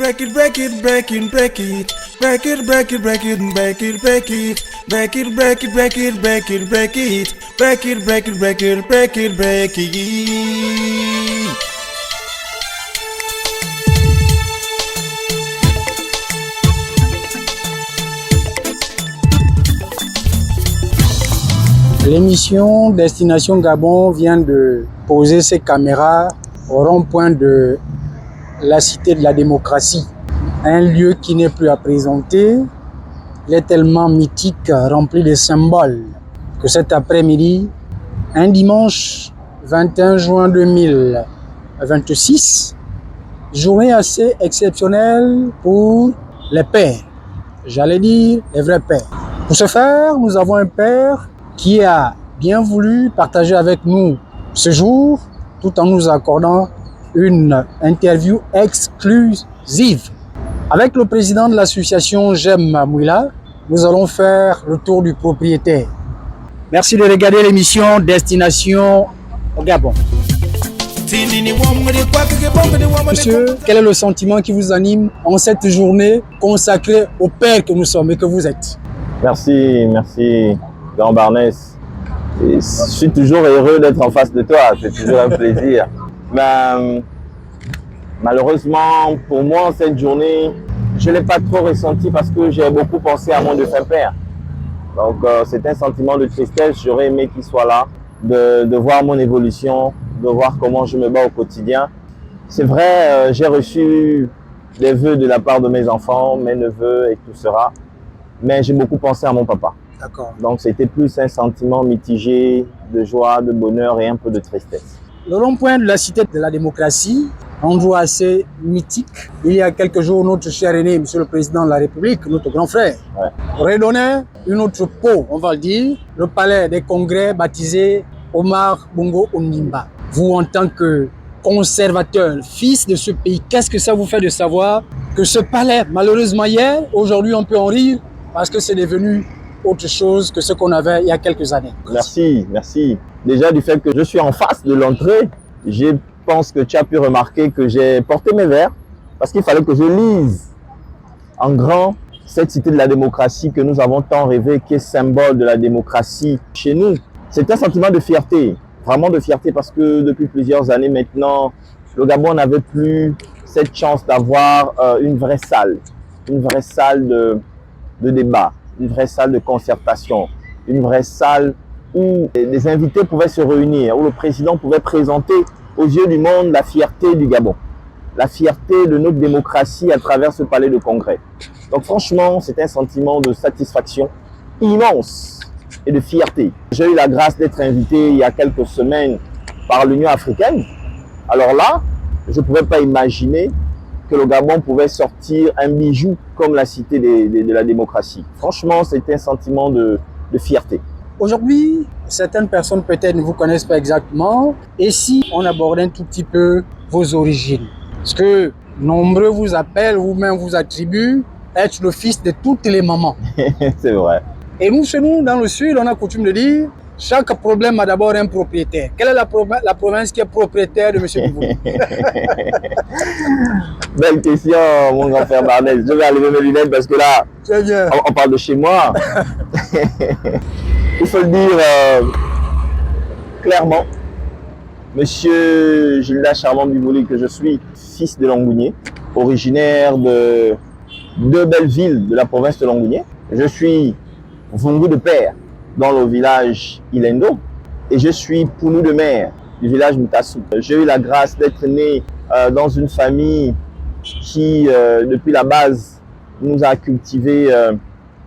break it, break it, break it, break it, break it, break it, break it, break it, break it, break it, break it, break it, break it, break it, break it, break it, break it, break it, break it. L'émission Destination Gabon vient de poser ses caméras au rond-point de la Cité de la Démocratie. Un lieu qui n'est plus à présenter. Il est tellement mythique, rempli de symboles, que cet après-midi, un dimanche 21 juin 2026, journée assez exceptionnelle pour les pères. J'allais dire les vrais pères. Pour ce faire, nous avons un père qui a bien voulu partager avec nous ce jour, tout en nous accordant une interview exclusive. Avec le président de l'association J'aime Mouila, nous allons faire le tour du propriétaire. Merci de regarder l'émission Destination au Gabon. Monsieur, quel est le sentiment qui vous anime en cette journée consacrée au père que nous sommes et que vous êtes? Merci, Grand Barnès. Et je suis toujours heureux d'être en face de toi, c'est toujours un plaisir. Mais, malheureusement, pour moi, cette journée, je ne l'ai pas trop ressenti parce que j'ai beaucoup pensé à mon défunt père. Donc, c'est un sentiment de tristesse. J'aurais aimé qu'il soit là, de voir mon évolution, de voir comment je me bats au quotidien. C'est vrai, j'ai reçu des vœux de la part de mes enfants, mes neveux et tout sera. Mais j'ai beaucoup pensé à mon papa. Donc c'était plus un sentiment mitigé de joie, de bonheur et un peu de tristesse. Le rond-point de la Cité de la Démocratie, un endroit assez mythique. Il y a quelques jours, notre cher aîné, Monsieur le Président de la République, notre grand frère, redonnait une autre peau, on va le dire, le palais des congrès baptisé Omar Bongo Ondimba. Vous, en tant que conservateur, fils de ce pays, qu'est-ce que ça vous fait de savoir que ce palais, malheureusement hier, aujourd'hui on peut en rire parce que c'est devenu autre chose que ce qu'on avait il y a quelques années. Merci. Déjà du fait que je suis en face de l'entrée, je pense que tu as pu remarquer que j'ai porté mes verres parce qu'il fallait que je lise en grand cette cité de la démocratie que nous avons tant rêvé, qui est symbole de la démocratie chez nous. C'est un sentiment de fierté, vraiment de fierté parce que depuis plusieurs années maintenant, le Gabon n'avait plus cette chance d'avoir une vraie salle de débat, une vraie salle de concertation, une vraie salle où les invités pouvaient se réunir, où le président pouvait présenter aux yeux du monde la fierté du Gabon, la fierté de notre démocratie à travers ce palais de congrès. Donc franchement, c'est un sentiment de satisfaction immense et de fierté. J'ai eu la grâce d'être invité il y a quelques semaines par l'Union africaine. Alors là, je ne pouvais pas imaginer que le Gabon pouvait sortir un bijou comme la cité de la démocratie. Franchement, c'était un sentiment de fierté. Aujourd'hui, certaines personnes peut-être ne vous connaissent pas exactement. Et si on abordait un tout petit peu vos origines? Parce que nombreux vous appellent, vous-même vous attribuent être le fils de toutes les mamans. C'est vrai. Et nous, chez nous, dans le Sud, on a coutume de dire chaque problème a d'abord un propriétaire. Quelle est la province qui est propriétaire de M. Bouvouni? Belle question, mon grand frère Barnès. Je vais enlever mes lunettes parce que là, on parle de chez moi. Il faut le dire clairement. Monsieur Gilda Charmant Bouvouni, que je suis fils de Langounier, originaire de deux belles villes de la province de Langounier. Je suis Vungu de père dans le village Ilendo et je suis Pounou de mère du village Moutassou. J'ai eu la grâce d'être né dans une famille qui, depuis la base, nous a cultivé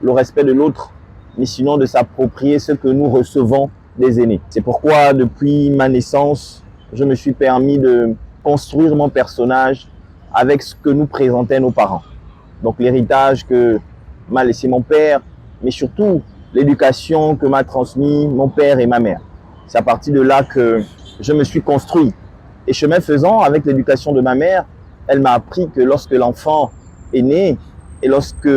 le respect de l'autre, mais sinon de s'approprier ce que nous recevons des aînés. C'est pourquoi, depuis ma naissance, je me suis permis de construire mon personnage avec ce que nous présentaient nos parents. Donc l'héritage que m'a laissé mon père, mais surtout l'éducation que m'a transmis mon père et ma mère. C'est à partir de là que je me suis construit. Et chemin faisant, avec l'éducation de ma mère, elle m'a appris que lorsque l'enfant est né et lorsque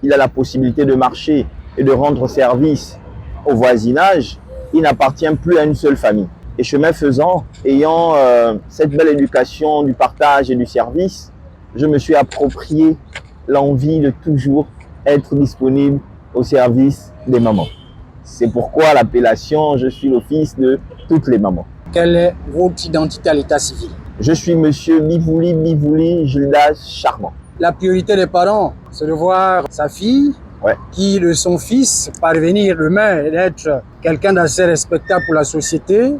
il a la possibilité de marcher et de rendre service au voisinage, il n'appartient plus à une seule famille. Et chemin faisant, ayant cette belle éducation du partage et du service, je me suis approprié l'envie de toujours être disponible au service des mamans. C'est pourquoi l'appellation « Je suis le fils de toutes les mamans ». Quelle est votre identité à l'état civil? Je suis monsieur Bivouli Gildas Charmant. La priorité des parents, c'est de voir sa fille qui, de son fils, parvenir demain et d'être quelqu'un d'assez respectable pour la société.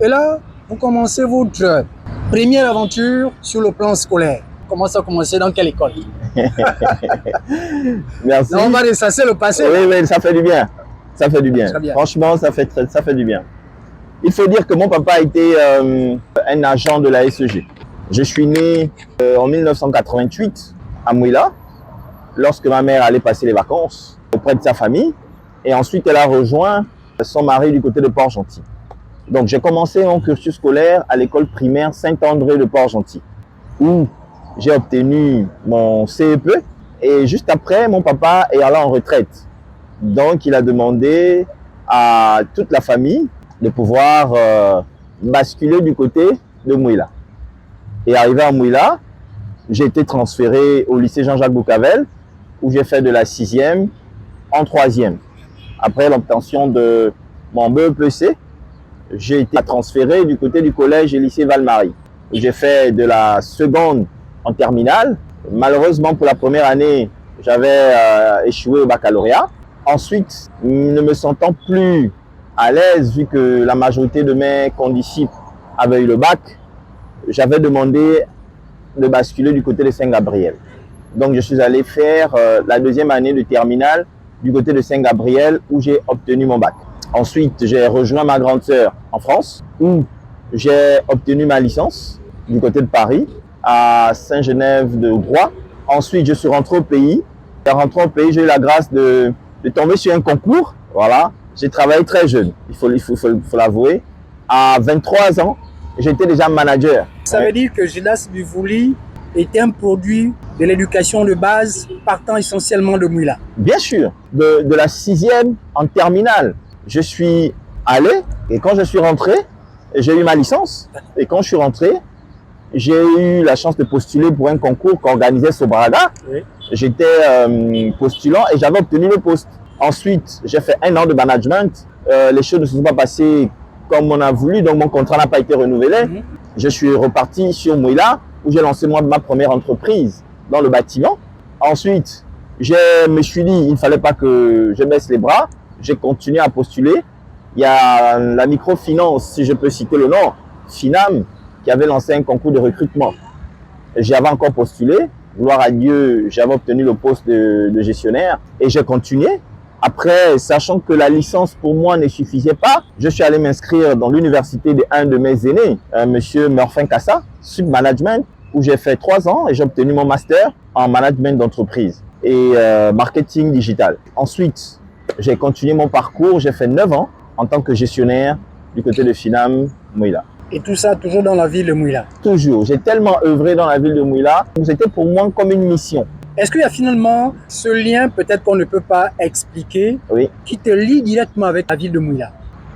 Et là, vous commencez votre première aventure sur le plan scolaire. Comment ça a commencé? Dans quelle école? Merci. Là, on va ressasser le passé. Oui, ça fait du bien. Ça fait du bien. Franchement, ça fait du bien. Il faut dire que mon papa a été un agent de la SEG. Je suis né en 1988 à Mouila, lorsque ma mère allait passer les vacances auprès de sa famille. Et ensuite, elle a rejoint son mari du côté de Port-Gentil. Donc, j'ai commencé mon cursus scolaire à l'école primaire Saint-André de Port-Gentil, où j'ai obtenu mon CEP. Et juste après, mon papa est allé en retraite. Donc, il a demandé à toute la famille de pouvoir basculer du côté de Mouila. Et arrivé à Mouila, j'ai été transféré au lycée Jean-Jacques Boucavel, où j'ai fait de la 6e en 3e. Après l'obtention de mon BEPC, j'ai été transféré du côté du collège et lycée Val-Marie, où j'ai fait de la seconde en terminale. Malheureusement, pour la première année, j'avais échoué au baccalauréat. Ensuite, ne me sentant plus à l'aise, vu que la majorité de mes condisciples avaient eu le bac, j'avais demandé de basculer du côté de Saint-Gabriel. Donc, je suis allé faire la deuxième année de terminale du côté de Saint-Gabriel, où j'ai obtenu mon bac. Ensuite, j'ai rejoint ma grande sœur en France, où j'ai obtenu ma licence du côté de Paris, à Saint-Genève-de-Groix. Ensuite, je suis rentré au pays. En rentrant au pays, j'ai eu la grâce de tomber sur un concours. Voilà. J'ai travaillé très jeune, il faut l'avouer. À 23 ans, j'étais déjà manager. Ça veut dire que Gildas Bivouli était un produit de l'éducation de base partant essentiellement de Mouila. Bien sûr, de la 6e en terminale. Je suis allé et quand je suis rentré, j'ai eu ma licence. Et quand je suis rentré, j'ai eu la chance de postuler pour un concours qu'organisait Sobraga. Oui. J'étais postulant et j'avais obtenu le poste. Ensuite, j'ai fait 1 an de management. Les choses ne se sont pas passées comme on a voulu, donc mon contrat n'a pas été renouvelé. Je suis reparti sur Mouila, où j'ai lancé ma première entreprise dans le bâtiment. Ensuite, je me suis dit, il ne fallait pas que je baisse les bras. J'ai continué à postuler. Il y a la microfinance, si je peux citer le nom, Finam, qui avait lancé un concours de recrutement. J'y avais encore postulé. Gloire à Dieu, j'avais obtenu le poste de gestionnaire et j'ai continué. Après, sachant que la licence pour moi ne suffisait pas, je suis allé m'inscrire dans l'université d'un de mes aînés, monsieur Murphin Kassa, Submanagement, où j'ai fait 3 ans et j'ai obtenu mon master en management d'entreprise et marketing digital. Ensuite, j'ai continué mon parcours, j'ai fait 9 ans en tant que gestionnaire du côté de Finam Mouila. Et tout ça toujours dans la ville de Mouila? Toujours. J'ai tellement œuvré dans la ville de Mouila, c'était pour moi comme une mission. Est-ce qu'il y a finalement ce lien, peut-être qu'on ne peut pas expliquer, qui te lie directement avec la ville de Mouila?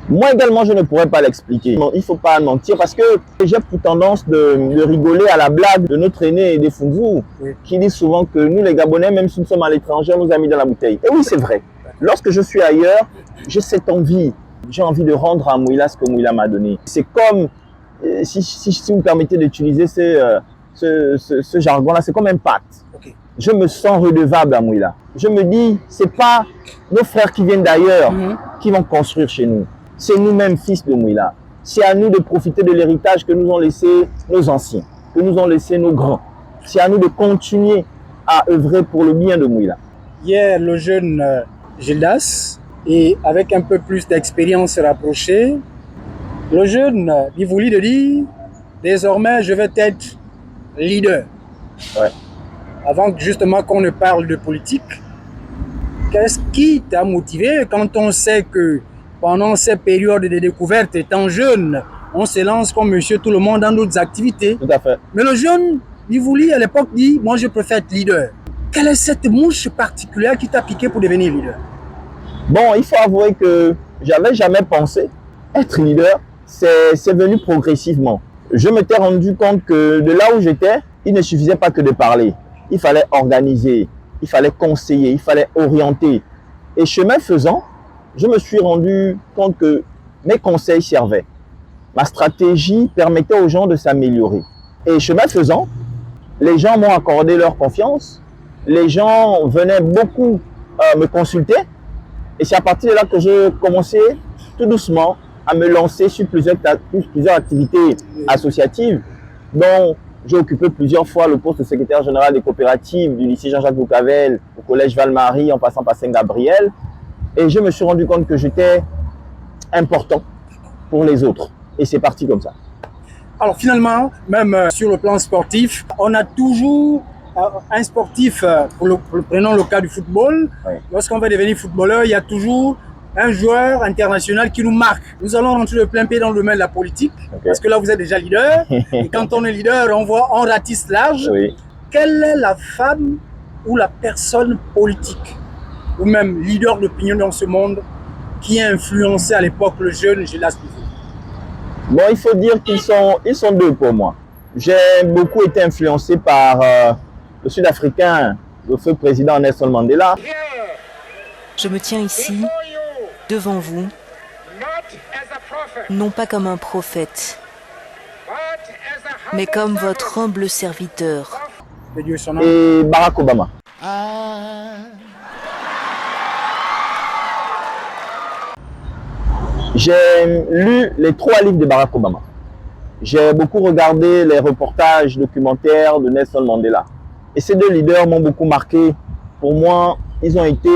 Moi également, je ne pourrais pas l'expliquer. Il ne faut pas mentir parce que j'ai pour tendance de rigoler à la blague de notre aîné des Funzu, qui dit souvent que nous les Gabonais, même si nous sommes à l'étranger, on nous a mis dans la bouteille. Et oui, c'est vrai. Lorsque je suis ailleurs, j'ai cette envie. J'ai envie de rendre à Mouila ce que Mouila m'a donné. C'est comme, si vous me permettez d'utiliser ce jargon-là, c'est comme un pacte. Je me sens redevable à Mouila. Je me dis, c'est pas nos frères qui viennent d'ailleurs qui vont construire chez nous. C'est nous-mêmes, fils de Mouila. C'est à nous de profiter de l'héritage que nous ont laissé nos anciens, que nous ont laissé nos grands. C'est à nous de continuer à œuvrer pour le bien de Mouila. Hier, le jeune Gildas, et avec un peu plus d'expérience rapprochée, le jeune Bivouli de dire, désormais, je vais être leader. Ouais. Avant justement qu'on ne parle de politique, qu'est-ce qui t'a motivé quand on sait que pendant ces périodes de découverte, étant jeune, on se lance comme monsieur tout le monde dans d'autres activités. Tout à fait. Mais le jeune Bivouli à l'époque dit, moi je préfère être leader. Quelle est cette mouche particulière qui t'a piqué pour devenir leader? Bon, il faut avouer que j'avais jamais pensé être leader. C'est venu progressivement. Je m'étais rendu compte que de là où j'étais, il ne suffisait pas que de parler. Il fallait organiser, il fallait conseiller, il fallait orienter. Et chemin faisant, je me suis rendu compte que mes conseils servaient. Ma stratégie permettait aux gens de s'améliorer. Et chemin faisant, les gens m'ont accordé leur confiance. Les gens venaient beaucoup me consulter. Et c'est à partir de là que j'ai commencé tout doucement à me lancer sur plusieurs activités associatives, dont j'ai occupé plusieurs fois le poste de secrétaire général des coopératives du lycée Jean-Jacques Boucavel au collège Val-Marie en passant par Saint-Gabriel. Et je me suis rendu compte que j'étais important pour les autres. Et c'est parti comme ça. Alors finalement, même sur le plan sportif, on a toujours un sportif, prenons le cas du football, Oui. Lorsqu'on va devenir footballeur, il y a toujours un joueur international qui nous marque. Nous allons rentrer de plein pied dans le domaine de la politique, parce que là vous êtes déjà leader, et quand on est leader, on ratisse large. Oui. Quelle est la femme ou la personne politique, ou même leader d'opinion dans ce monde, qui a influencé à l'époque le jeune Gildas Pivot? Bon, il faut dire qu'ils sont deux pour moi. J'ai beaucoup été influencé par le Sud-Africain, le feu président Nelson Mandela. Je me tiens ici, devant vous, non pas comme un prophète, mais comme votre humble serviteur. Que Dieu son nom. Et Barack Obama. J'ai lu les 3 livres de Barack Obama. J'ai beaucoup regardé les reportages documentaires de Nelson Mandela. Et ces deux leaders m'ont beaucoup marqué. Pour moi, ils ont été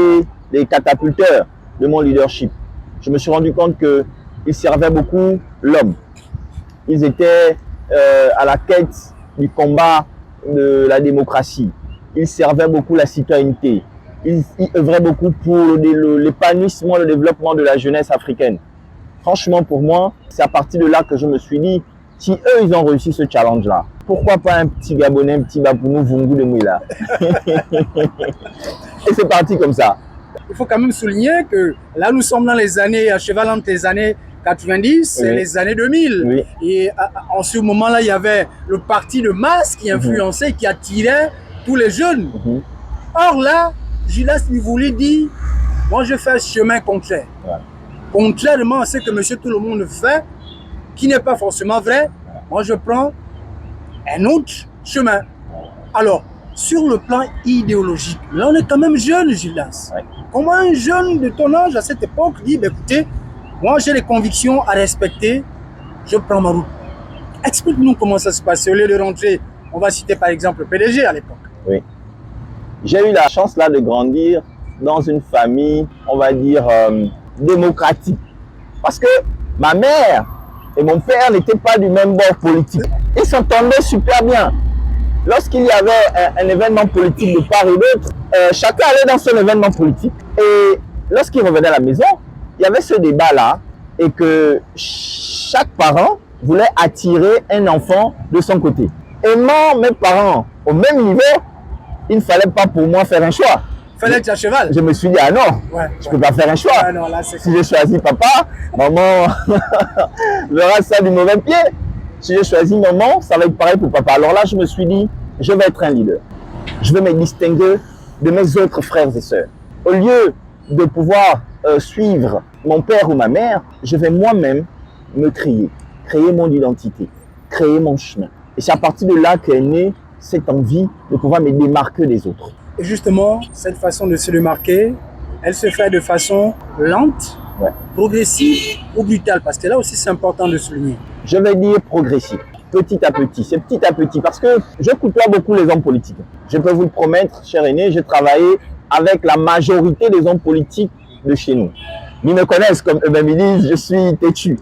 les catapulteurs de mon leadership. Je me suis rendu compte qu'ils servaient beaucoup l'homme. Ils étaient à la quête du combat de la démocratie. Ils servaient beaucoup la citoyenneté. Ils œuvraient beaucoup pour l'épanouissement, le développement de la jeunesse africaine. Franchement, pour moi, c'est à partir de là que je me suis dit, si eux, ils ont réussi ce challenge-là, pourquoi pas un petit Gabonais, un petit Bapounou, Vungu de Mouila? Et c'est parti comme ça. Il faut quand même souligner que là, nous sommes dans les années, à cheval entre les années 90 et Oui. les années 2000. Oui. Et en ce moment-là, il y avait le parti de masse qui influençait, qui attirait tous les jeunes. Or là, Gildas Pivot dit, moi je fais un chemin contraire. Ouais. Contrairement à ce que monsieur tout le monde fait, qui n'est pas forcément vrai, moi je prends un autre chemin. Alors, sur le plan idéologique, là on est quand même jeune, Gildas. Ouais. Comment un jeune de ton âge à cette époque dit, bah, écoutez, moi j'ai des convictions à respecter, je prends ma route. Explique-nous comment ça se passe. Au lieu de rentrer, on va citer par exemple le PDG à l'époque. Oui. J'ai eu la chance là de grandir dans une famille, on va dire, démocratique. Parce que ma mère et mon père n'étaient pas du même bord politique. Ils s'entendaient super bien. Lorsqu'il y avait un événement politique de part et d'autre, chacun allait dans son événement politique. Et lorsqu'ils revenaient à la maison, il y avait ce débat-là et que chaque parent voulait attirer un enfant de son côté. Aimant mes parents au même niveau, il ne fallait pas pour moi faire un choix. Fallait être à cheval. Je me suis dit, ah non, je peux pas faire un choix. Ah non, là, c'est Si je choisis papa, maman verra ça du mauvais pied. Si je choisis maman, ça va être pareil pour papa. Alors là, je me suis dit, je vais être un leader. Je vais me distinguer de mes autres frères et sœurs. Au lieu de pouvoir suivre mon père ou ma mère, je vais moi-même me créer mon identité, créer mon chemin. Et c'est à partir de là qu'est née cette envie de pouvoir me démarquer des autres. Et justement, cette façon de se démarquer, elle se fait de façon lente, Ouais. progressive ou brutale. Parce que là aussi, c'est important de souligner. Je vais dire progressif, petit à petit. C'est petit à petit parce que je côtoie beaucoup les hommes politiques. Je peux vous le promettre, cher aîné, j'ai travaillé avec la majorité des hommes politiques de chez nous. Ils me connaissent comme eux-mêmes, ils disent je suis têtu.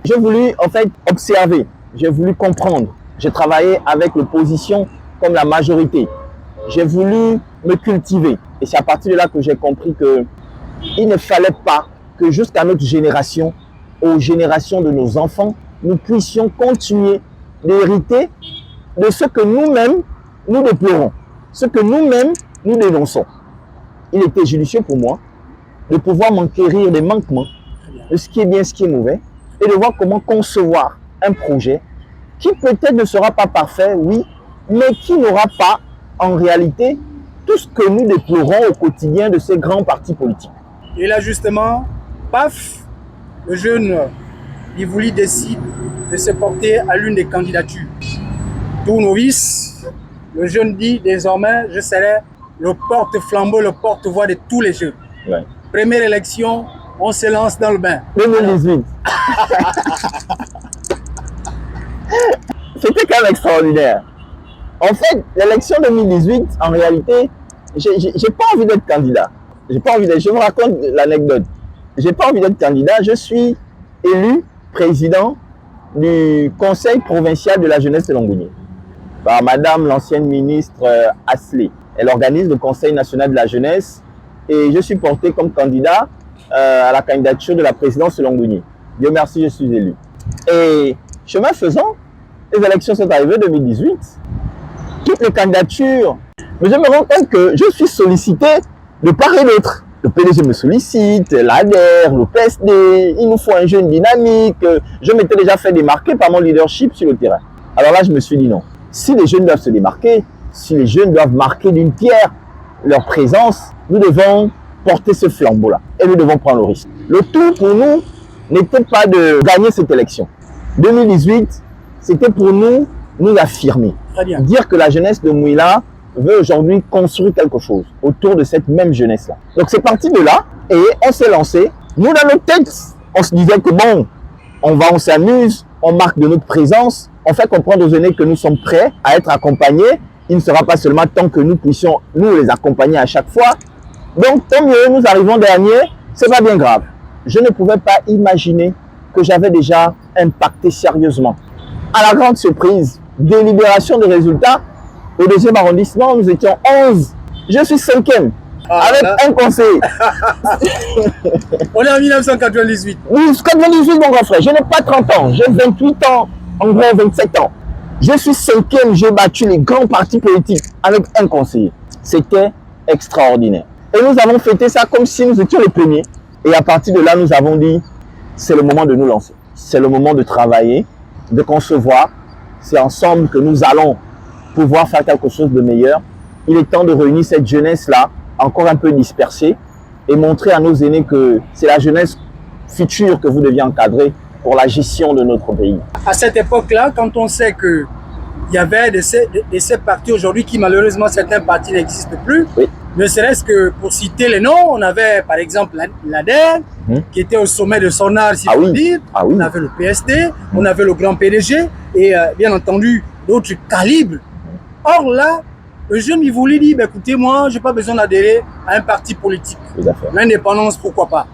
J'ai voulu en fait observer, j'ai voulu comprendre. J'ai travaillé avec l'opposition comme la majorité. J'ai voulu me cultiver. Et c'est à partir de là que j'ai compris que il ne fallait pas que jusqu'à notre génération, aux générations de nos enfants, nous puissions continuer d'hériter de ce que nous-mêmes, nous déplorons, ce que nous-mêmes, nous dénonçons. Il était judicieux pour moi de pouvoir m'enquérir des manquements, de ce qui est bien, ce qui est mauvais, et de voir comment concevoir un projet qui peut-être ne sera pas parfait, oui, mais qui n'aura pas, en réalité, tout ce que nous déplorons au quotidien de ces grands partis politiques. Et là, justement, paf, le jeune Bivouli décide de se porter à l'une des candidatures. Tout novice, le jeune dit désormais, je serai le porte-flambeau, le porte-voix de tous les jeunes. Ouais. Première élection, on se lance dans le bain. 2018. C'était quand même extraordinaire. En fait, l'élection 2018, en réalité, j'ai pas envie d'être candidat. J'ai pas envie d'être. Je vous raconte l'anecdote. J'ai pas envie d'être candidat. Je suis élu président du Conseil provincial de la jeunesse de Longoni par Madame l'ancienne ministre Asley. Elle organise le Conseil national de la jeunesse et je suis porté comme candidat à la candidature de la présidence de Longoni. Dieu merci, je suis élu. Et chemin faisant, les élections sont arrivées en 2018. Toutes les candidatures, mais je me rends compte que je suis sollicité de part et d'autre. Le PDG me sollicite, l'ADER, le PSD, il nous faut un jeune dynamique. Je m'étais déjà fait démarquer par mon leadership sur le terrain. Alors là, je me suis dit non. Si les jeunes doivent se démarquer, si les jeunes doivent marquer d'une pierre leur présence, nous devons porter ce flambeau-là et nous devons prendre le risque. Le tout pour nous n'était pas de gagner cette élection. 2018, c'était pour nous affirmer. Très bien. Dire que la jeunesse de Mouila veut aujourd'hui construire quelque chose autour de cette même jeunesse-là. Donc c'est parti de là et on s'est lancé. Nous, dans notre tête, on se disait que bon, on s'amuse, on marque de notre présence, on fait comprendre aux aînés que nous sommes prêts à être accompagnés. Il ne sera pas seulement tant que nous puissions nous les accompagner à chaque fois. Donc tant mieux, nous arrivons dernier, c'est pas bien grave. Je ne pouvais pas imaginer que j'avais déjà impacté sérieusement. À la grande surprise, délibération de résultats, au deuxième arrondissement, nous étions 11. Je suis 5e, avec un conseiller. On est en 1998. 98, mon grand frère, je n'ai pas 30 ans, j'ai 28 ans, en gros 27 ans. Je suis 5e, j'ai battu les grands partis politiques avec un conseiller. C'était extraordinaire. Et nous avons fêté ça comme si nous étions les premiers. Et à partir de là, nous avons dit, c'est le moment de nous lancer. C'est le moment de travailler, de concevoir. C'est ensemble que nous allons pouvoir faire quelque chose de meilleur. Il est temps de réunir cette jeunesse-là, encore un peu dispersée, et montrer à nos aînés que c'est la jeunesse future que vous deviez encadrer pour la gestion de notre pays. À cette époque-là, quand on sait qu'il y avait de ces partis aujourd'hui qui malheureusement certains partis n'existent plus, oui. Ne serait-ce que pour citer les noms, on avait par exemple l'ADER qui était au sommet de son art, si je peux dire. On avait le PSD, on avait le grand PDG et bien entendu d'autres calibres. Or là, le jeune il voulait dire, écoutez, moi, je n'ai pas besoin d'adhérer à un parti politique. L'indépendance, pourquoi pas.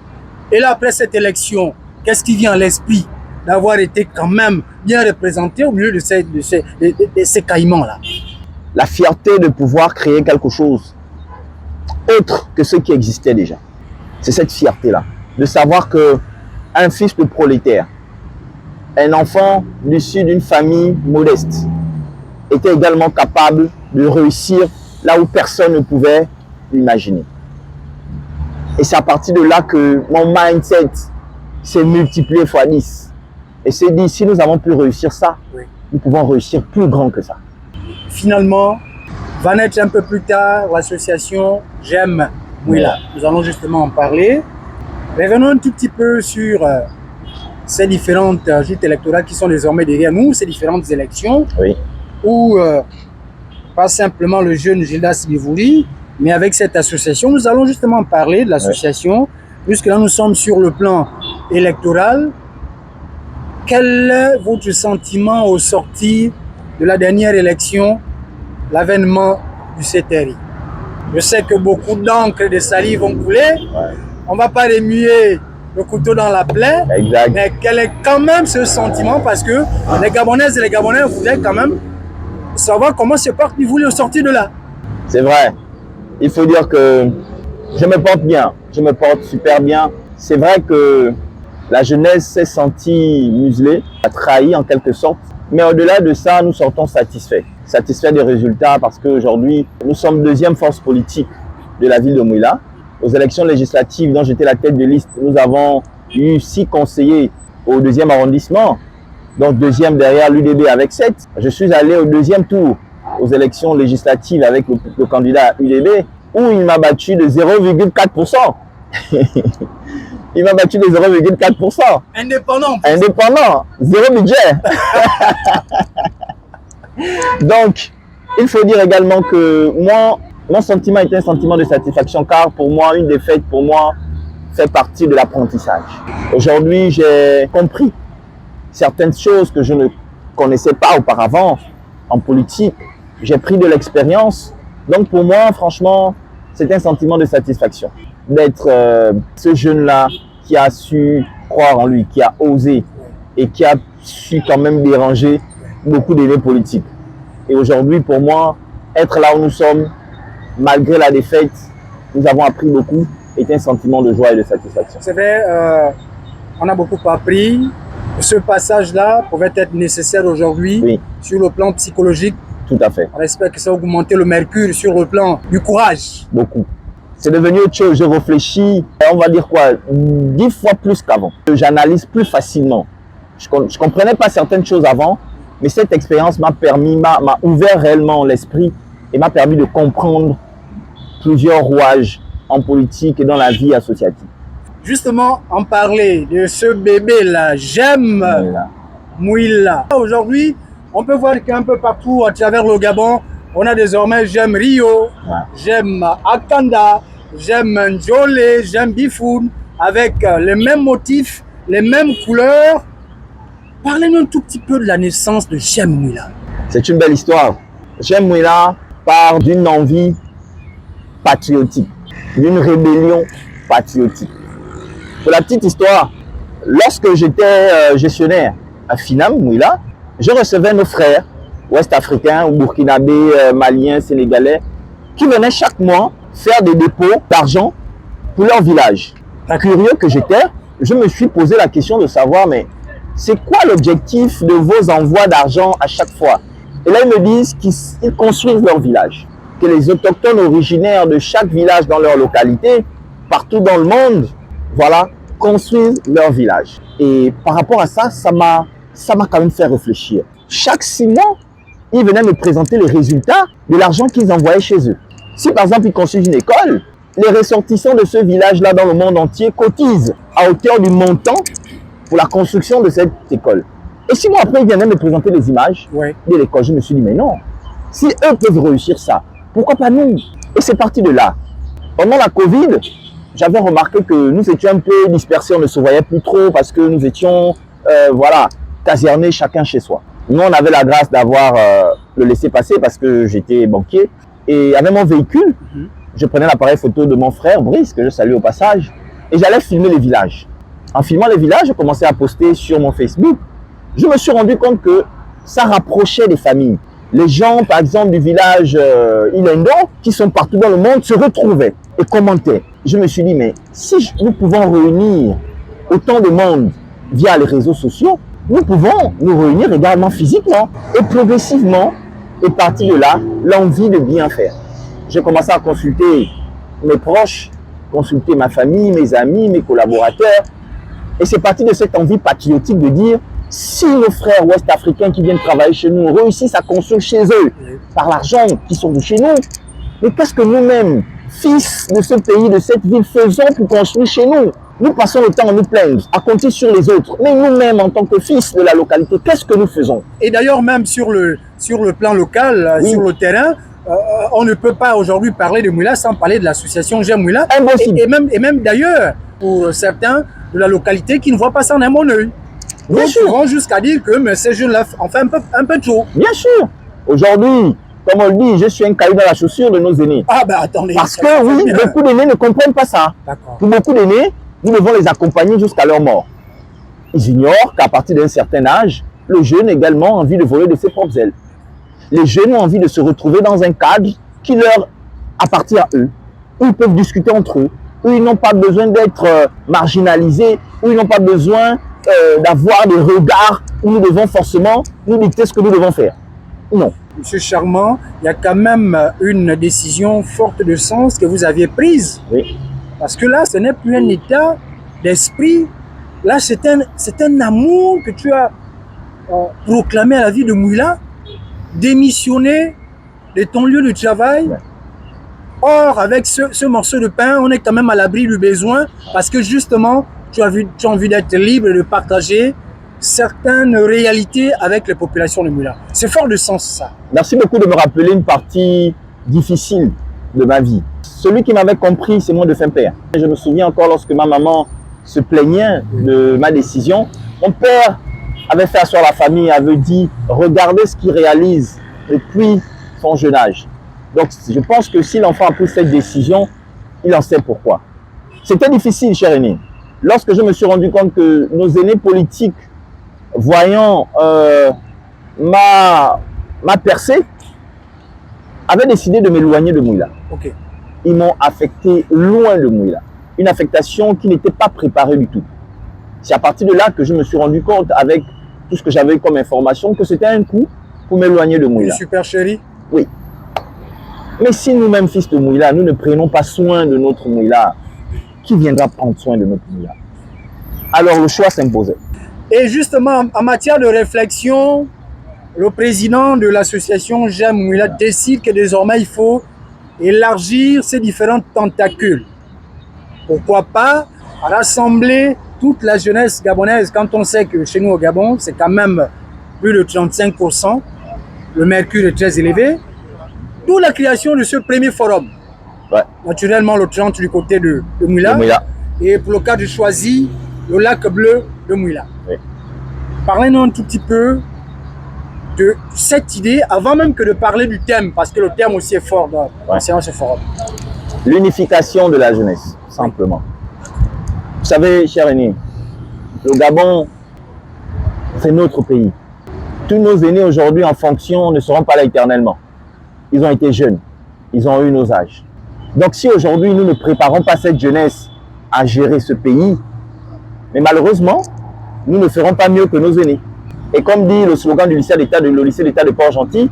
Et là, après cette élection, qu'est-ce qui vient à l'esprit d'avoir été quand même bien représenté au milieu de ces caïmans-là? La fierté de pouvoir créer quelque chose autre que ce qui existait déjà. C'est cette fierté-là, de savoir que un fils de prolétaire, un enfant issu d'une famille modeste, était également capable de réussir là où personne ne pouvait l'imaginer. Et c'est à partir de là que mon mindset s'est multiplié x 10. Et c'est dit, si nous avons pu réussir ça, nous pouvons réussir plus grand que ça. Finalement, va naître un peu plus tard l'association J'aime Mouila. Nous allons justement en parler. Revenons un tout petit peu sur ces différentes joutes électorales qui sont désormais derrière nous, ces différentes élections, où pas simplement le jeune Gildas Bivouli, mais avec cette association, nous allons justement parler de l'association, puisque là nous sommes sur le plan électoral. Quel est votre sentiment au sortir de la dernière élection, l'avènement du CTRI? Je sais que beaucoup d'encre et de salive vont couler. On ne va pas remuer le couteau dans la plaie. Mais quel est quand même ce sentiment? Parce que les Gabonaises et les Gabonais voulaient quand même savoir comment ce parti voulait sortir de là. C'est vrai. Il faut dire que je me porte bien. Je me porte super bien. C'est vrai que la jeunesse s'est sentie muselée, trahie en quelque sorte. Mais au-delà de ça, nous sortons satisfaits. Satisfaits des résultats parce qu'aujourd'hui, nous sommes deuxième force politique de la ville de Mouila. Aux élections législatives dont j'étais la tête de liste, nous avons eu 6 conseillers au deuxième arrondissement. Donc deuxième derrière l'UDB avec 7. Je suis allé au deuxième tour aux élections législatives avec le candidat UDB, où il m'a battu de 0,4%. Il m'a battu de 0,4%. Indépendant. Indépendant, zéro budget. Donc, il faut dire également que moi, mon sentiment est un sentiment de satisfaction, car pour moi, une défaite, pour moi, fait partie de l'apprentissage. Aujourd'hui, j'ai compris certaines choses que je ne connaissais pas auparavant en politique. J'ai pris de l'expérience. Donc pour moi, franchement, c'est un sentiment de satisfaction d'être ce jeune-là qui a su croire en lui, qui a osé et qui a su quand même déranger beaucoup d'élèves politiques. Et aujourd'hui, pour moi, être là où nous sommes, malgré la défaite, nous avons appris beaucoup, est un sentiment de joie et de satisfaction. C'est vrai, on a beaucoup appris. Ce passage-là pouvait être nécessaire aujourd'hui, Oui. Sur le plan psychologique. Tout à fait. On espère que ça va augmenter le mercure sur le plan du courage. Beaucoup. C'est devenu autre chose. Je réfléchis, on va dire quoi, 10 fois plus qu'avant. J'analyse plus facilement. Je ne comprenais pas certaines choses avant, mais cette expérience m'a ouvert réellement l'esprit et m'a permis de comprendre plusieurs rouages en politique et dans la vie associative. Justement, en parler de ce bébé-là, j'aime Voilà. Mouila. Aujourd'hui, on peut voir qu'un peu partout à travers le Gabon, on a désormais j'aime Rio, j'aime Akanda, j'aime Njolé, j'aime Bifoun, avec les mêmes motifs, les mêmes couleurs. Parlez-nous un tout petit peu de la naissance de J'aime Mouila. C'est une belle histoire. J'aime Mouila part d'une envie patriotique, d'une rébellion patriotique. Pour la petite histoire, lorsque j'étais gestionnaire à Finam, Mouila, je recevais nos frères ouest-africains, ou burkinabés, maliens, sénégalais, qui venaient chaque mois faire des dépôts d'argent pour leur village. Curieux que j'étais, je me suis posé la question de savoir, mais c'est quoi l'objectif de vos envois d'argent à chaque fois? Et là, ils me disent qu'ils construisent leur village, que les autochtones originaires de chaque village dans leur localité, partout dans le monde, voilà, construisent leur village. Et par rapport à ça, ça m'a quand même fait réfléchir. Chaque 6 mois, ils venaient me présenter les résultats de l'argent qu'ils envoyaient chez eux. Si par exemple, ils construisent une école, les ressortissants de ce village-là dans le monde entier cotisent à hauteur du montant pour la construction de cette école. Et 6 mois après, ils venaient me présenter les images de l'école. Je me suis dit, mais non, si eux peuvent réussir ça, pourquoi pas nous? Et c'est parti de là. Pendant la Covid, j'avais remarqué que nous étions un peu dispersés, on ne se voyait plus trop parce que nous étions, voilà, casernés chacun chez soi. Nous, on avait la grâce d'avoir le laissez-passer parce que j'étais banquier. Et avec mon véhicule, je prenais l'appareil photo de mon frère, Brice, que je salue au passage, et j'allais filmer les villages. En filmant les villages, je commençais à poster sur mon Facebook. Je me suis rendu compte que ça rapprochait des familles. Les gens, par exemple, du village Ilendo, qui sont partout dans le monde, se retrouvaient et commentaient. Je me suis dit, mais si nous pouvons réunir autant de monde via les réseaux sociaux, nous pouvons nous réunir également physiquement. Et progressivement, est parti de là l'envie de bien faire. J'ai commencé à consulter mes proches, consulter ma famille, mes amis, mes collaborateurs. Et c'est parti de cette envie patriotique de dire, si nos frères ouest-africains qui viennent travailler chez nous réussissent à construire chez eux par l'argent qui sont de chez nous, mais qu'est-ce que nous-mêmes, fils de ce pays, de cette ville, faisons pour construire chez nous? Nous passons le temps à nous plaindre, à compter sur les autres. Mais nous-mêmes, en tant que fils de la localité, qu'est-ce que nous faisons? Et d'ailleurs, même sur le plan local, sur le terrain, on ne peut pas aujourd'hui parler de Mouila sans parler de l'association J'aime Mouila. Impossible. Et même d'ailleurs, pour certains de la localité qui ne voient pas ça d'un bon œil. Bien sûr. Souvent jusqu'à dire que mais ces jeunes-là en font un peu trop. Bien sûr. Aujourd'hui, comme on le dit, je suis un caillou dans la chaussure de nos aînés. Ah ben attendez. Parce que oui, beaucoup d'aînés ne comprennent pas ça. Pour beaucoup d'aînés, nous devons les accompagner jusqu'à leur mort. Ils ignorent qu'à partir d'un certain âge, le jeune a également envie de voler de ses propres ailes. Les jeunes ont envie de se retrouver dans un cadre qui leur appartient à eux, où ils peuvent discuter entre eux, où ils n'ont pas besoin d'être marginalisés, où ils n'ont pas besoin d'avoir des regards où nous devons forcément nous dicter ce que nous devons faire. Non. Monsieur Charmant, il y a quand même une décision forte de sens que vous aviez prise. Oui. Parce que là, ce n'est plus un état d'esprit. Là, c'est un amour que tu as proclamé à la vie de Mouila, démissionner de ton lieu de travail. Ouais. Or, avec ce morceau de pain, on est quand même à l'abri du besoin parce que justement, tu as envie d'être libre et de partager certaines réalités avec les populations de Mouila. C'est fort de sens, ça. Merci beaucoup de me rappeler une partie difficile de ma vie. Celui qui m'avait compris, c'est mon défunt père. Je me souviens encore lorsque ma maman se plaignait de ma décision. Mon père avait fait asseoir la famille, avait dit « Regardez ce qu'il réalise depuis son jeune âge ». Donc, je pense que si l'enfant a pris cette décision, il en sait pourquoi. C'était difficile, cher aîné. Lorsque je me suis rendu compte que nos aînés politiques, voyant ma percée, avaient décidé de m'éloigner de Mouila. Ok. Ils m'ont affecté loin de Mouila. Une affectation qui n'était pas préparée du tout. C'est à partir de là que je me suis rendu compte, avec tout ce que j'avais comme information, que c'était un coup pour m'éloigner de Mouila. Super chéri. Oui. Mais si nous-mêmes, fils de Mouila, nous ne prenons pas soin de notre Mouila, qui viendra prendre soin de notre Mouila? Alors le choix s'imposait. Et justement, en matière de réflexion, le président de l'association J'aime Mouila décide que désormais il faut élargir ces différentes tentacules. Pourquoi pas rassembler toute la jeunesse gabonaise, quand on sait que chez nous au Gabon, c'est quand même plus de 35%, le mercure est très élevé. D'où la création de ce premier forum. Ouais. Naturellement, le 30 du côté de Mouila. Et pour le cas de Choisy, le lac bleu de Mouila. Oui. Parlez-nous un tout petit peu de cette idée, avant même que de parler du thème, parce que le thème aussi est fort dans ce forum. L'unification de la jeunesse, simplement. Vous savez, cher aîné, le Gabon, c'est notre pays. Tous nos aînés aujourd'hui en fonction ne seront pas là éternellement. Ils ont été jeunes, ils ont eu nos âges. Donc si aujourd'hui nous ne préparons pas cette jeunesse à gérer ce pays, mais malheureusement, nous ne ferons pas mieux que nos aînés. Et comme dit le slogan du lycée d'État de Port-Gentil,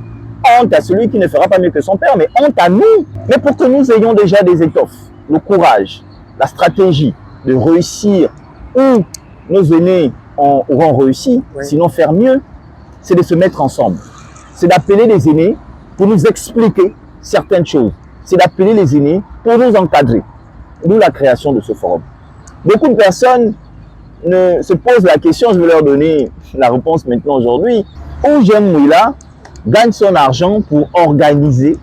honte à celui qui ne fera pas mieux que son père, mais honte à nous. Mais pour que nous ayons déjà des étoffes, le courage, la stratégie de réussir où nos aînés auront réussi, sinon faire mieux, c'est de se mettre ensemble. C'est d'appeler les aînés pour nous expliquer certaines choses. C'est d'appeler les aînés pour nous encadrer. D'où la création de ce forum. Beaucoup de personnes se posent la question, je vais leur donner la réponse maintenant aujourd'hui, où J'aime Mouila gagne son argent pour organiser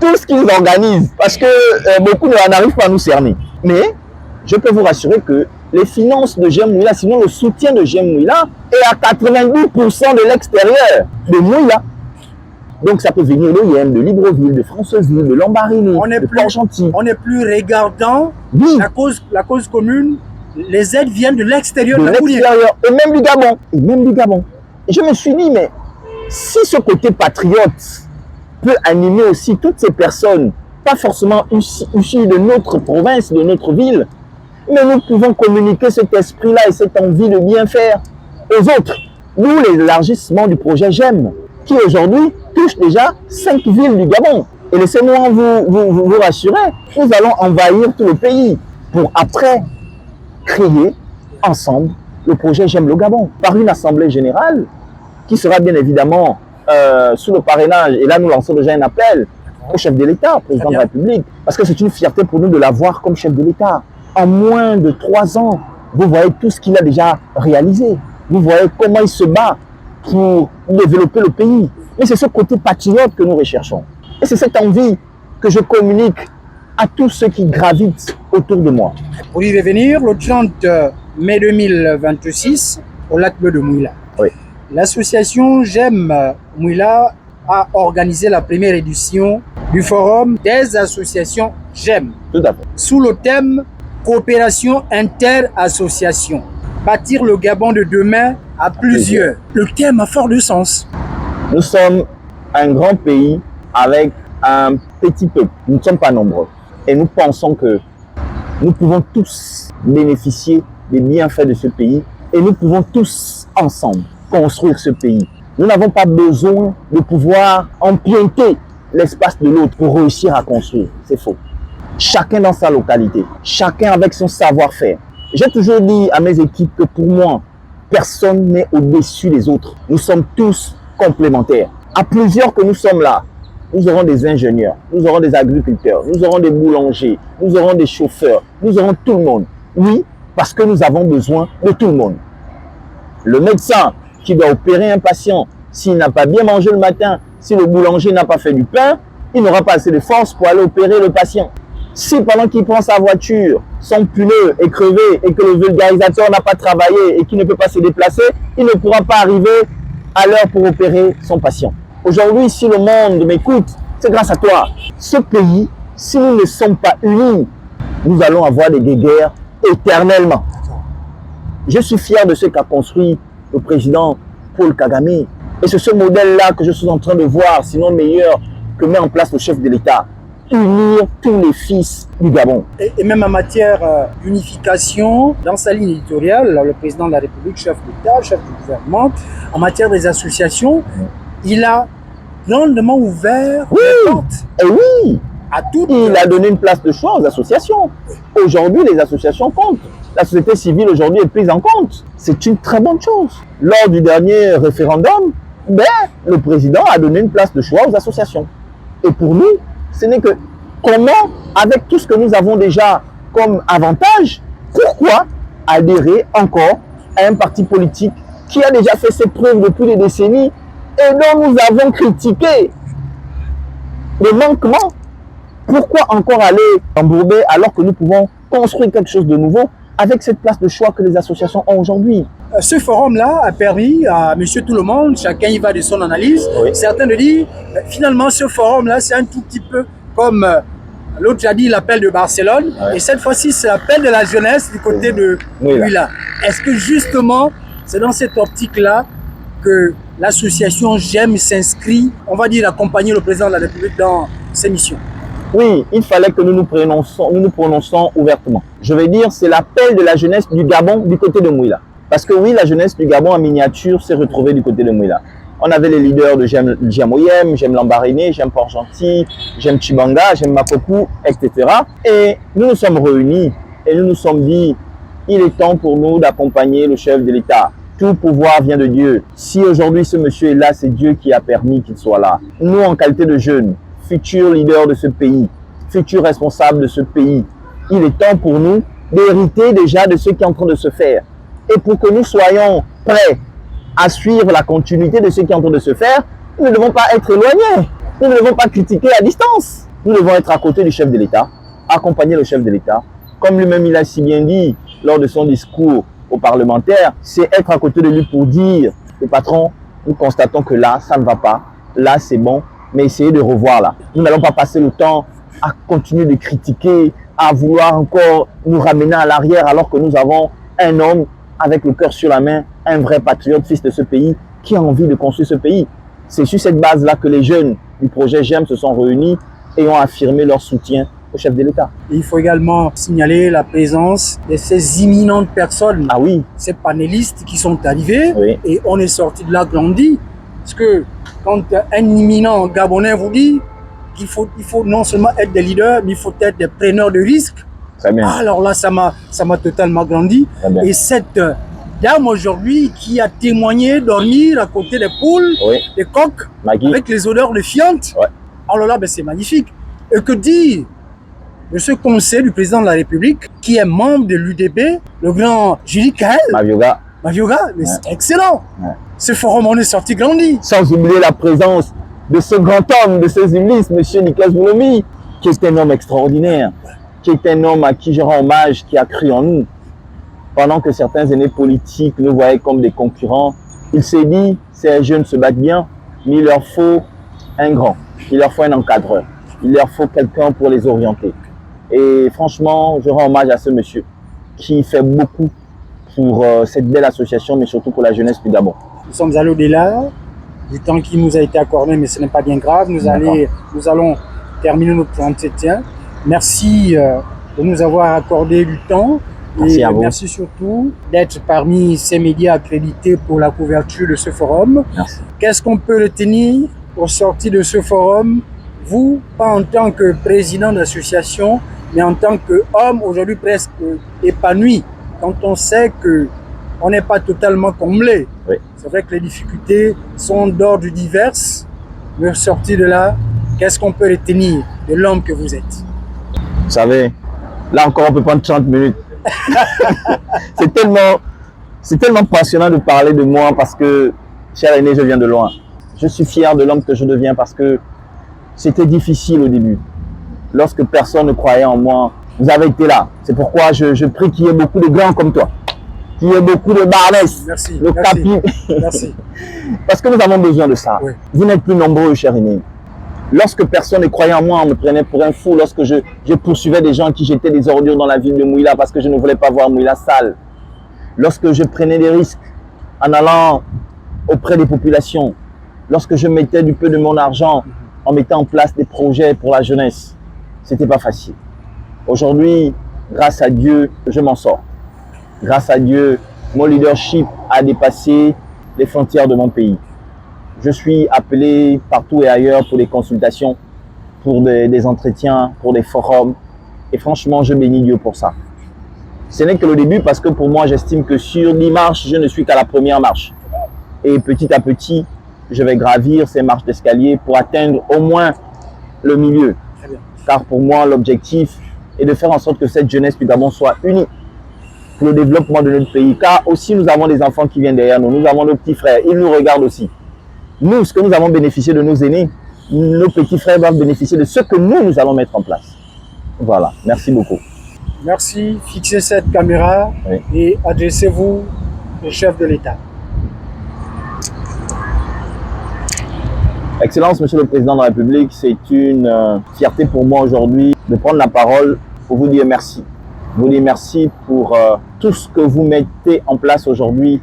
tout ce qu'ils organisent. Parce que beaucoup n'arrivent pas à nous cerner. Mais je peux vous rassurer que les finances de J'aime Mouila, sinon le soutien de J'aime Mouila, est à 92% de l'extérieur de Mouila. Donc ça peut venir de l'OIM, de Libreville, de Franceville, de Lambaréné, de Port-Gentil. On est plus regardant. Oui. La cause commune, les aides viennent de l'extérieur. De l'extérieur, et même du Gabon. Et même du Gabon. Et je me suis dit, mais si ce côté patriote peut animer aussi toutes ces personnes, pas forcément issues de notre province, de notre ville, mais nous pouvons communiquer cet esprit-là et cette envie de bien faire aux autres. Nous, l'élargissement du projet J'aime, qui aujourd'hui touche déjà 5 villes du Gabon. Et laissez-moi vous rassurer, nous allons envahir tout le pays pour après créer ensemble le projet J'aime le Gabon par une assemblée générale qui sera bien évidemment sous le parrainage. Et là, nous lançons déjà un appel au chef de l'État, président de la République, parce que c'est une fierté pour nous de l'avoir comme chef de l'État. En moins de 3 ans, vous voyez tout ce qu'il a déjà réalisé. Vous voyez comment il se bat pour développer le pays. Mais c'est ce côté patriote que nous recherchons. Et c'est cette envie que je communique à tous ceux qui gravitent autour de moi. Pour y revenir, le 30 mai 2026, au lac bleu de Mouila, oui. L'association J'aime Mouila a organisé la première édition du forum des associations J'aime. Tout à fait. Sous le thème Coopération inter-association. Bâtir le Gabon de demain à plusieurs. Le thème a fort de sens. Nous sommes un grand pays avec un petit peuple. Nous ne sommes pas nombreux. Et nous pensons que nous pouvons tous bénéficier des bienfaits de ce pays et nous pouvons tous ensemble construire ce pays. Nous n'avons pas besoin de pouvoir empiéter l'espace de l'autre pour réussir à construire. C'est faux. Chacun dans sa localité, chacun avec son savoir-faire. J'ai toujours dit à mes équipes que pour moi, personne n'est au-dessus des autres. Nous sommes tous complémentaires. à plusieurs que nous sommes là, nous aurons des ingénieurs, nous aurons des agriculteurs, nous aurons des boulangers, nous aurons des chauffeurs, nous aurons tout le monde. Oui, parce que nous avons besoin de tout le monde. Le médecin qui doit opérer un patient, s'il n'a pas bien mangé le matin, si le boulanger n'a pas fait du pain, il n'aura pas assez de force pour aller opérer le patient. Si pendant qu'il prend sa voiture, son pneu est crevé et que le vulgarisateur n'a pas travaillé et qu'il ne peut pas se déplacer, il ne pourra pas arriver à l'heure pour opérer son patient. Aujourd'hui, si le monde m'écoute, c'est grâce à toi. Ce pays, si nous ne sommes pas unis, nous allons avoir des guerres éternellement. Je suis fier de ce qu'a construit le président Paul Kagame. Et c'est ce modèle-là que je suis en train de voir, sinon meilleur, que met en place le chef de l'État. Unir tous les fils du Gabon. Et même en matière d'unification, dans sa ligne éditoriale, le président de la République, chef d'État, chef du gouvernement, en matière des associations, il a grandement ouvert les portes. Et oui, à toutes. Il a donné une place de choix aux associations. Aujourd'hui, les associations comptent. La société civile aujourd'hui est prise en compte. C'est une très bonne chose. Lors du dernier référendum, le président a donné une place de choix aux associations. Et pour nous, ce n'est que comment, avec tout ce que nous avons déjà comme avantage, pourquoi adhérer encore à un parti politique qui a déjà fait ses preuves depuis des décennies et dont nous avons critiqué les manquements? Pourquoi encore aller embourber alors que nous pouvons construire quelque chose de nouveau avec cette place de choix que les associations ont aujourd'hui? Ce forum-là a permis à monsieur tout le monde, chacun y va de son analyse, certains de dire, finalement ce forum-là c'est un tout petit peu comme l'autre a dit l'appel de Barcelone, et cette fois-ci c'est l'appel de la jeunesse du côté de Mouila. Est-ce que justement c'est dans cette optique-là que l'association GEM s'inscrit, on va dire accompagner le président de la République dans ses missions? Oui, il fallait que nous nous prononçons ouvertement. Je vais dire, c'est l'appel de la jeunesse du Gabon du côté de Mouila. Parce que oui, la jeunesse du Gabon en miniature s'est retrouvée du côté de Mouila. On avait les leaders de J'aime Oyem, J'aime Lambaréné, J'aime Port-Gentil, J'aime Chibanga, J'aime Makokou, etc. Et nous nous sommes réunis et nous nous sommes dit, il est temps pour nous d'accompagner le chef de l'État. Tout pouvoir vient de Dieu. Si aujourd'hui ce monsieur est là, c'est Dieu qui a permis qu'il soit là. Nous, en qualité de jeunes, futurs leaders de ce pays, futurs responsables de ce pays, il est temps pour nous d'hériter déjà de ce qui est en train de se faire. Et pour que nous soyons prêts à suivre la continuité de ce qui est en train de se faire, nous ne devons pas être éloignés. Nous ne devons pas critiquer à distance. Nous devons être à côté du chef de l'État, accompagner le chef de l'État. Comme lui-même il a si bien dit lors de son discours aux parlementaires, c'est être à côté de lui pour dire, le patron, nous constatons que là, ça ne va pas, là c'est bon, mais essayez de revoir là. Nous n'allons pas passer le temps à continuer de critiquer, à vouloir encore nous ramener à l'arrière alors que nous avons un homme avec le cœur sur la main, un vrai patriote, fils de ce pays, qui a envie de construire ce pays. C'est sur cette base-là que les jeunes du projet GEM se sont réunis et ont affirmé leur soutien au chef de l'État. Il faut également signaler la présence de ces imminentes personnes, ces panélistes qui sont arrivés et on est sorti de là grandi. Parce que quand un imminent Gabonais vous dit qu'il faut non seulement être des leaders, mais il faut être des preneurs de risques. Très bien. Alors là, ça m'a totalement grandi. Et cette dame aujourd'hui qui a témoigné dormir à côté des poules, des coqs, avec les odeurs de fiente, alors là, c'est magnifique. Et que dire de ce conseil du président de la République qui est membre de l'UDB, le grand Julie Kael Mavioga, c'est excellent. Ce forum, on est sorti grandi. Sans oublier la présence de ce grand homme, de ces Ulysse, M. Nicolas Boulomi, qui est un homme extraordinaire, qui est un homme à qui je rends hommage, qui a cru en nous. Pendant que certains aînés politiques nous voyaient comme des concurrents, il s'est dit, ces jeunes se battent bien, mais il leur faut un grand, il leur faut un encadreur, il leur faut quelqu'un pour les orienter. Et franchement, je rends hommage à ce monsieur qui fait beaucoup pour cette belle association, mais surtout pour la jeunesse du Gabon. Nous sommes allés au-delà du temps qui nous a été accordé, mais ce n'est pas bien grave. Nous allons terminer notre entretien. Merci de nous avoir accordé du temps. Merci à vous. Merci surtout d'être parmi ces médias accrédités pour la couverture de ce forum. Merci. Qu'est-ce qu'on peut retenir au sorti de ce forum? Vous, pas en tant que président d'association, mais en tant qu'homme aujourd'hui presque épanoui, quand on sait qu'on n'est pas totalement comblé. C'est vrai que les difficultés sont d'ordre divers, me sortir de là, qu'est-ce qu'on peut retenir de l'homme que vous êtes? Vous savez, là encore, on peut prendre 30 minutes. c'est tellement passionnant de parler de moi parce que, cher aîné, je viens de loin. Je suis fier de l'homme que je deviens parce que c'était difficile au début. Lorsque personne ne croyait en moi, vous avez été là. C'est pourquoi je prie qu'il y ait beaucoup de grands comme toi. Qu'il y ait beaucoup de Barnès, Merci, de merci, Capi. merci. Parce que nous avons besoin de ça. Oui. Vous n'êtes plus nombreux, cher aîné. Lorsque personne ne croyait en moi, on me prenait pour un fou. Lorsque je poursuivais des gens qui jetaient des ordures dans la ville de Mouila parce que je ne voulais pas voir Mouila sale. Lorsque je prenais des risques en allant auprès des populations. Lorsque je mettais du peu de mon argent en mettant en place des projets pour la jeunesse. C'était pas facile. Aujourd'hui, grâce à Dieu, je m'en sors. Grâce à Dieu, mon leadership a dépassé les frontières de mon pays. Je suis appelé partout et ailleurs pour des consultations, pour des entretiens, pour des forums. Et franchement, je bénis Dieu pour ça. Ce n'est que le début parce que pour moi, j'estime que sur 10 marches, je ne suis qu'à la première marche. Et petit à petit, je vais gravir ces marches d'escalier pour atteindre au moins le milieu. Car pour moi, l'objectif est de faire en sorte que cette jeunesse du Gabon soit unie pour le développement de notre pays. Car aussi, nous avons des enfants qui viennent derrière nous. Nous avons nos petits frères. Ils nous regardent aussi. Nous, ce que nous avons bénéficié de nos aînés, nos petits frères doivent bénéficier de ce que nous allons mettre en place. Voilà. Merci beaucoup. Merci. Fixez cette caméra et adressez-vous au chef de l'État. Excellence, Monsieur le Président de la République, c'est une fierté pour moi aujourd'hui de prendre la parole pour vous dire merci. Vous dire merci pour tout ce que vous mettez en place aujourd'hui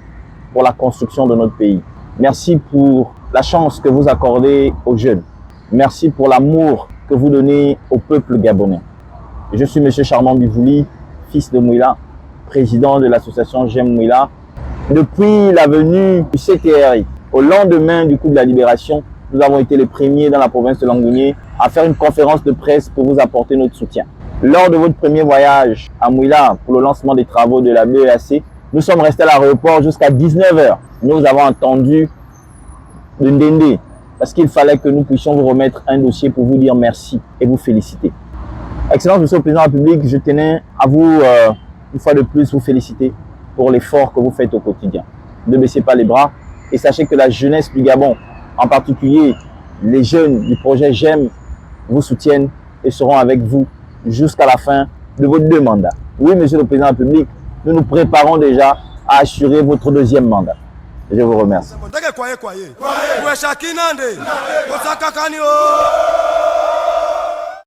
pour la construction de notre pays. Merci pour la chance que vous accordez aux jeunes. Merci pour l'amour que vous donnez au peuple gabonais. Je suis Monsieur Charmant Bivouli, fils de Mouila, président de l'association J'aime Mouila. Depuis la venue du CTRI, au lendemain du coup de la libération, nous avons été les premiers dans la province de Langounié à faire une conférence de presse pour vous apporter notre soutien. Lors de votre premier voyage à Mouila pour le lancement des travaux de la BEAC, nous sommes restés à l'aéroport jusqu'à 19 h. Nous avons entendu le Ndende parce qu'il fallait que nous puissions vous remettre un dossier pour vous dire merci et vous féliciter. Excellence, Monsieur le Président de la République, je tenais à vous, une fois de plus, vous féliciter pour l'effort que vous faites au quotidien. Ne baissez pas les bras et sachez que la jeunesse du Gabon, en particulier les jeunes du projet J'aime, vous soutiennent et seront avec vous jusqu'à la fin de vos 2 mandats. Oui, Monsieur le Président de la République, nous nous préparons déjà à assurer votre 2e mandat. Je vous remercie.